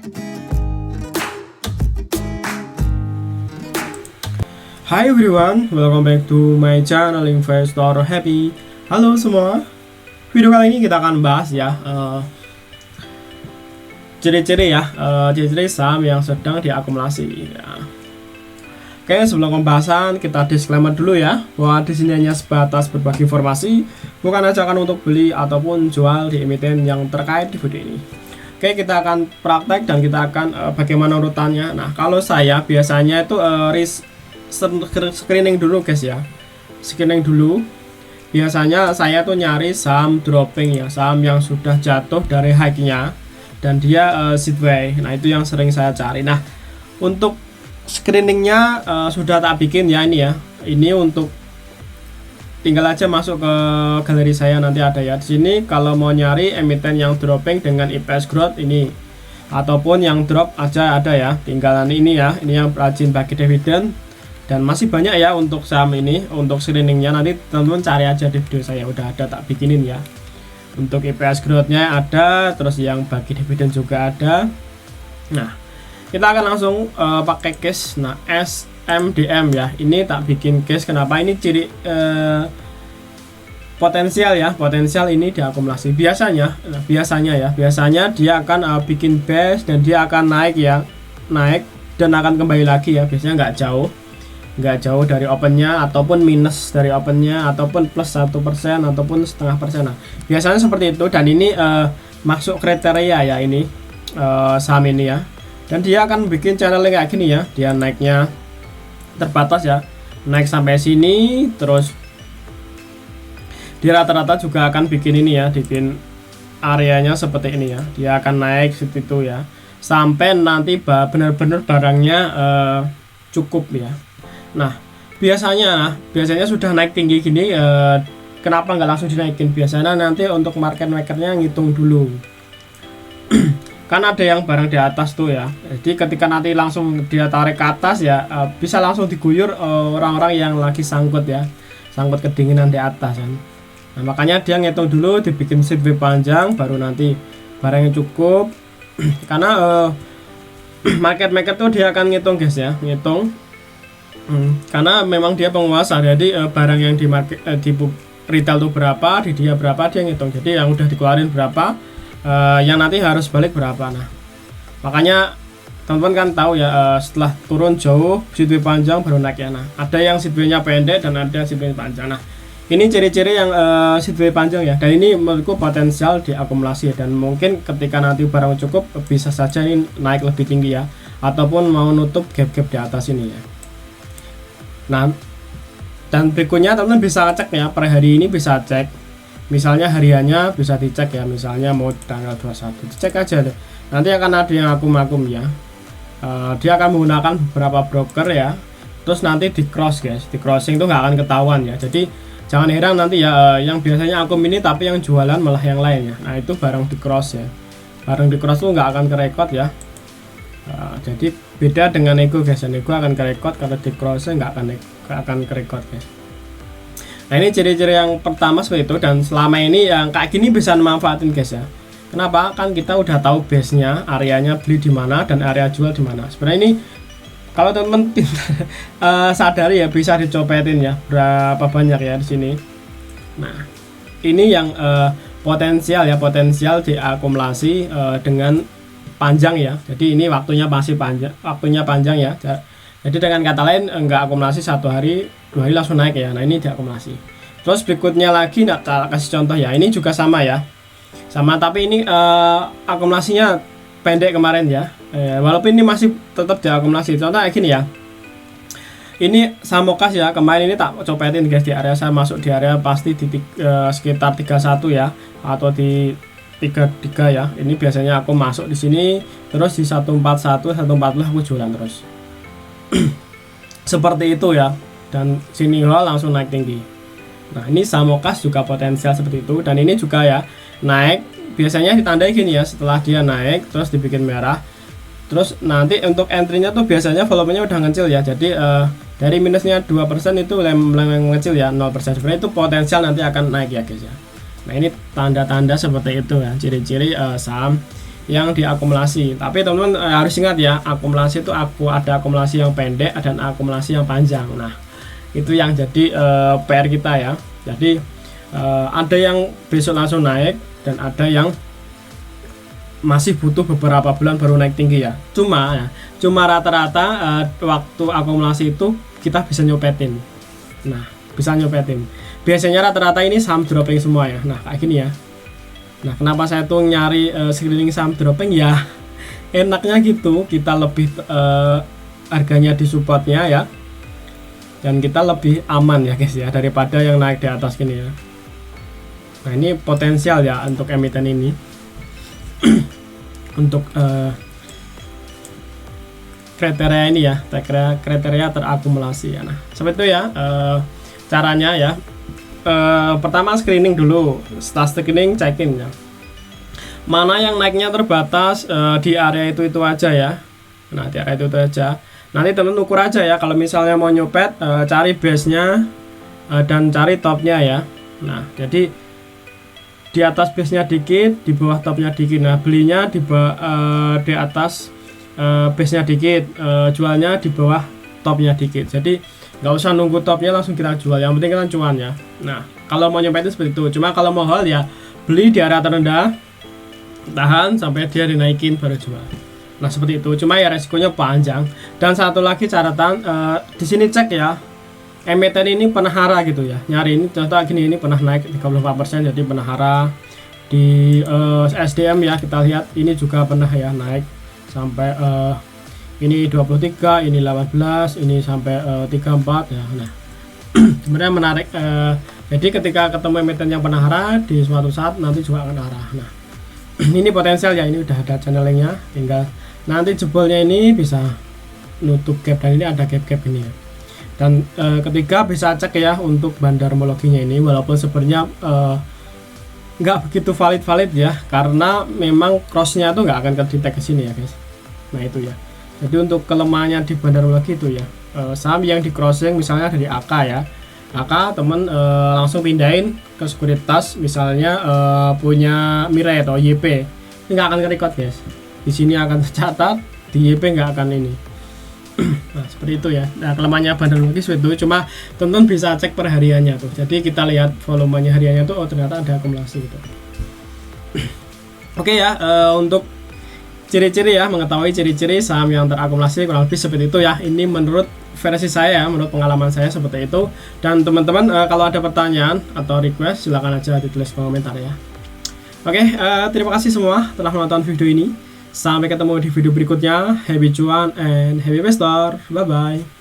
Hi everyone, welcome back to my channel Investor Happy. Halo semua. Video kali ini kita akan bahas ya ciri-ciri ciri-ciri saham yang sedang diakumulasi ya. Oke, sebelum pembahasan kita disclaimer dulu ya, bahwa di sini hanya sebatas berbagi informasi, bukan ajakan untuk beli ataupun jual di emiten yang terkait di video ini. Oke, kita akan praktek dan kita akan bagaimana urutannya. Nah, kalau saya biasanya itu screening dulu guys ya, screening dulu. Biasanya saya tuh nyari saham dropping ya, saham yang sudah jatuh dari high-nya dan dia sideways. Nah, itu yang sering saya cari. Nah, untuk screeningnya sudah tak bikin ya ini ya. Ini untuk tinggal aja masuk ke galeri saya, nanti ada ya di sini. Kalau mau nyari emiten yang dropping dengan EPS growth ini, ataupun yang drop aja ada ya. Tinggalan ini ya, ini yang rajin bagi dividen. Dan masih banyak ya untuk saham ini, untuk screeningnya nanti teman-teman cari aja di video saya, udah ada tak bikinin ya. Untuk EPS growth-nya ada, terus yang bagi dividen juga ada. Nah, kita akan langsung pakai case. Nah, SMDM ya, ini tak bikin case. Kenapa? Ini ciri potensial ya, potensial ini diakumulasi. Biasanya dia akan bikin base dan dia akan naik ya, naik dan akan kembali lagi ya. Biasanya nggak jauh dari opennya, ataupun minus dari opennya, ataupun plus 1% ataupun setengah persen. Nah, biasanya seperti itu, dan ini masuk kriteria ya ini saham ini ya. Dan dia akan bikin channeling kayak gini ya, dia naiknya terbatas ya, naik sampai sini, terus di rata-rata juga akan bikin ini ya, bikin areanya seperti ini ya, dia akan naik seperti itu ya, sampai nanti benar-benar barangnya cukup ya. Nah, biasanya sudah naik tinggi gini, kenapa nggak langsung dinaikin? Biasanya nanti untuk market makernya ngitung dulu. Kan ada yang barang di atas tuh ya, jadi ketika nanti langsung dia tarik ke atas ya, bisa langsung diguyur orang-orang yang lagi sangkut ya, sangkut kedinginan di atas kan. Nah, makanya dia ngitung dulu, dibikin sideways panjang, baru nanti barangnya cukup. Karena market maker tuh dia akan ngitung guys ya, ngitung. Karena memang dia penguasa, jadi barang yang di market di retail tuh berapa, di dia berapa, dia ngitung. Jadi yang udah dikeluarin berapa, yang nanti harus balik berapa. Nah, makanya teman-teman kan tahu ya, setelah turun jauh sideways panjang baru naik ya. Nah, ada yang sideways-nya pendek dan ada sideways panjang. Nah, ini ciri-ciri yang sideways panjang ya, dan ini menurutku potensial diakumulasi ya. Dan mungkin ketika nanti barang cukup, bisa saja ini naik lebih tinggi ya, ataupun mau nutup gap-gap di atas ini ya. Nah, dan berikutnya teman-teman bisa cek ya, per hari ini bisa cek, misalnya hariannya bisa dicek ya, misalnya mau tanggal 21, cek aja deh, nanti akan ada yang akum-akum ya. Dia akan menggunakan beberapa broker ya, terus nanti di cross guys, di crossing itu nggak akan ketahuan ya. Jadi jangan heran nanti ya, yang biasanya akum ini tapi yang jualan malah yang lain ya. Nah, itu barang di cross ya, barang di cross tuh nggak akan kerekod ya. Jadi beda dengan nego guys, nego akan kerekod, kalau di cross nggak akan kerekod guys. Nah, ini ciri-ciri yang pertama seperti itu, dan selama ini yang kayak gini bisa manfaatin guys ya. Kenapa? Kan kita udah tahu base-nya, areanya beli di mana dan area jual di mana. Sebenarnya ini kalau teman-teman sadari ya, bisa dicopetin ya berapa banyak ya di sini. Nah, ini yang potensial ya, potensial diakumulasi dengan panjang ya. Jadi ini waktunya masih panjang ya. Jadi dengan kata lain, enggak akumulasi 1 hari 2 hari langsung naik ya. Nah, ini diakumulasi. Terus berikutnya lagi, nah, kasih contoh ya, ini juga sama ya, sama, tapi ini akumulasinya pendek kemarin ya, walaupun ini masih tetap diakumulasi. Contoh kayak gini ya, ini Samokas ya, kemarin ini tak copetin guys, di area saya masuk di area pasti di sekitar 31 ya, atau di 33 ya. Ini biasanya aku masuk di sini, terus di 141 140 aku jualan terus. Seperti itu ya, dan sini langsung naik tinggi. Nah, ini Samokas juga potensial seperti itu, dan ini juga ya naik, biasanya ditandai gini ya, setelah dia naik terus dibikin merah, terus nanti untuk entry-nya tuh biasanya volumenya udah ngecil ya. Jadi dari minusnya 2% itu mengecil ya, 0%. Sebenarnya itu potensial nanti akan naik ya guys ya. Nah, ini tanda-tanda seperti itu ya, ciri-ciri saham yang diakumulasi. Tapi teman-teman harus ingat ya, akumulasi itu ada akumulasi yang pendek dan akumulasi yang panjang. Nah, itu yang jadi PR kita ya. Jadi ada yang besok langsung naik dan ada yang masih butuh beberapa bulan baru naik tinggi ya. Cuma rata-rata waktu akumulasi itu kita bisa nyopetin. Nah, bisa nyopetin. Biasanya rata-rata ini saham dropping semua ya. Nah, kayak gini ya. Nah, kenapa saya tuh nyari screening saham dropping ya? Enaknya gitu, kita lebih harganya di supportnya ya, dan kita lebih aman ya guys ya, daripada yang naik di atas gini ya. Nah, ini potensial ya untuk emiten ini untuk kriteria ini ya, kriteria terakumulasi ya. Nah, seperti itu ya caranya ya. Pertama screening dulu, setelah screening check-in ya, mana yang naiknya terbatas di area itu aja ya. Nah, di area itu aja. Nanti temen ukur aja ya, kalau misalnya mau nyopet cari base nya dan cari topnya ya. Nah, jadi di atas base nya dikit, di bawah topnya dikit. Nah, belinya di atas base nya dikit, jualnya di bawah topnya dikit. Jadi nggak usah nunggu topnya langsung kita jual, yang penting kan cuan ya. Nah, kalau mau nyopet itu seperti itu. Cuma kalau mau hold ya beli di area terendah, tahan sampai dia dinaikin baru jual. Nah, seperti itu. Cuma ya resikonya panjang. Dan satu lagi catatan, di sini cek ya, emiten ini penahara gitu ya. Nyari ini contoh gini, ini pernah naik 34%, jadi penahara. Di SDM ya, kita lihat ini juga pernah ya naik sampai ini 23, ini 18, ini sampai 34 ya. Nah, sebenarnya menarik. Jadi ketika ketemu emiten yang penahara di suatu saat nanti juga akan arah. Nah, ini potensial ya, ini udah ada channelingnya, tinggal nanti jebolnya ini bisa nutup gap, dan ini ada gap-gap ini ya. Dan ketiga bisa cek ya untuk bandarmologinya ini, walaupun sebenarnya nggak begitu valid ya, karena memang crossnya tuh nggak akan kedetek ke sini ya guys. Nah, itu ya. Jadi untuk kelemahannya di bandarmologi itu ya, saham yang di crossing misalnya dari AK ya, AK temen langsung pindahin ke sekuritas, misalnya punya Mirai atau YP, ini nggak akan ke-record guys. Di sini akan tercatat, di YP nggak akan ini. Nah, seperti itu ya. Nah, kelemahannya bandarmologi seperti itu. Cuma teman-teman bisa cek per hariannya tuh. Jadi kita lihat volumenya hariannya tuh, oh ternyata ada akumulasi gitu. Oke ya, untuk ciri-ciri ya, mengetahui ciri-ciri saham yang terakumulasi kurang lebih seperti itu ya. Ini menurut versi saya, menurut pengalaman saya seperti itu. Dan teman-teman kalau ada pertanyaan atau request silahkan aja ditulis komentar ya. Oke, terima kasih semua telah menonton video ini. Sampai ketemu di video berikutnya. Happy cuan and happy investor. Bye bye.